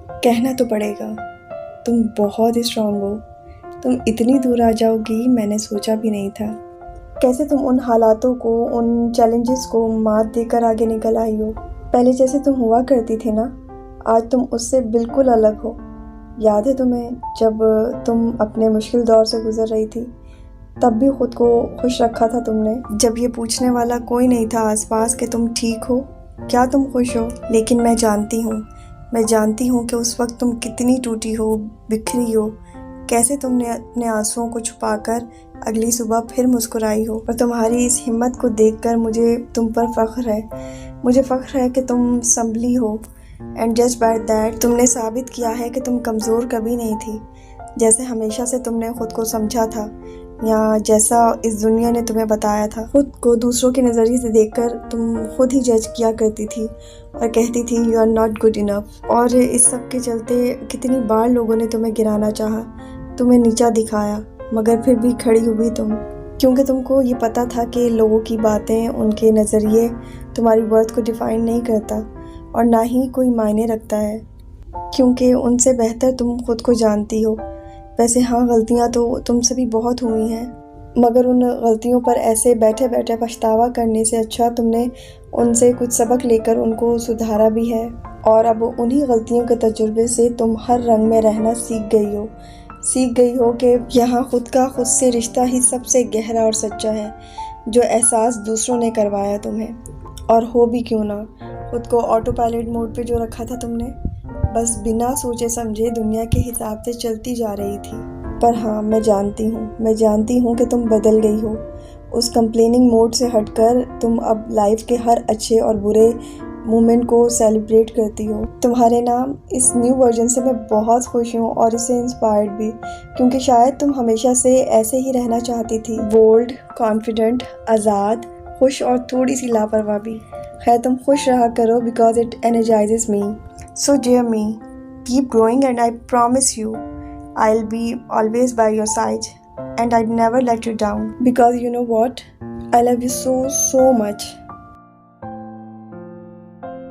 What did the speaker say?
कहना तो पड़ेगा, तुम बहुत ही स्ट्रांग हो। तुम इतनी दूर आ जाओगी मैंने सोचा भी नहीं था। कैसे तुम उन हालातों को, उन चैलेंजेस को मात देकर आगे निकल आई हो। पहले जैसे तुम हुआ करती थी ना, आज तुम उससे बिल्कुल अलग हो। याद है तुम्हें जब तुम अपने मुश्किल दौर से गुजर रही थी, तब भी खुद को खुश रखा था तुमने, जब ये पूछने वाला कोई नहीं था आसपास कि तुम ठीक हो, क्या तुम खुश हो। लेकिन मैं जानती हूँ कि उस वक्त तुम कितनी टूटी हो, बिखरी हो। कैसे तुमने अपने आंसुओं को छुपाकर अगली सुबह फिर मुस्कुराई हो। और तुम्हारी इस हिम्मत को देखकर मुझे तुम पर फख्र है। मुझे फख्र है कि तुम संभली हो। एंड जस्ट बाय दैट तुमने साबित किया है कि तुम कमज़ोर कभी नहीं थी, जैसे हमेशा से तुमने खुद को समझा था, या जैसा इस दुनिया ने तुम्हें बताया था। खुद को दूसरों के नज़रिए से देखकर तुम खुद ही जज किया करती थी और कहती थी you are not good enough. और इस सब के चलते कितनी बार लोगों ने तुम्हें गिराना चाहा, तुम्हें नीचा दिखाया, मगर फिर भी खड़ी हुई तुम, क्योंकि तुमको ये पता था कि लोगों की बातें, उनके नज़रिए तुम्हारी वर्थ को डिफ़ाइन नहीं करता और ना ही कोई मायने रखता है, क्योंकि उनसे बेहतर तुम खुद को जानती हो। वैसे हाँ, गलतियाँ तो तुमसे भी बहुत हुई हैं, मगर उन गलतियों पर ऐसे बैठे बैठे पछतावा करने से अच्छा तुमने उनसे कुछ सबक लेकर उनको सुधारा भी है। और अब उन्हीं गलतियों के तजुर्बे से तुम हर रंग में रहना सीख गई हो कि यहाँ खुद से रिश्ता ही सबसे गहरा और सच्चा है, जो एहसास दूसरों ने करवाया तुम्हें। और हो भी क्यों ना, खुद को ऑटो पायलट मोड पे जो रखा था तुमने, बस बिना सोचे समझे दुनिया के हिसाब से चलती जा रही थी। पर हाँ, मैं जानती हूँ कि तुम बदल गई हो। उस कंप्लेनिंग मोड से हटकर तुम अब लाइफ के हर अच्छे और बुरे मोमेंट को सेलिब्रेट करती हो। तुम्हारे नाम इस न्यू वर्जन से मैं बहुत खुश हूँ और इससे इंस्पायर्ड भी, क्योंकि शायद तुम हमेशा से ऐसे ही रहना चाहती थी, बोल्ड, कॉन्फिडेंट, आज़ाद, खुश और थोड़ी सी लापरवाह भी। खैर, तुम खुश रहा करो because it energises me. So dear me, keep growing and I promise you, I'll be always by your side and I'd never let you down. Because you know what? I love you so much.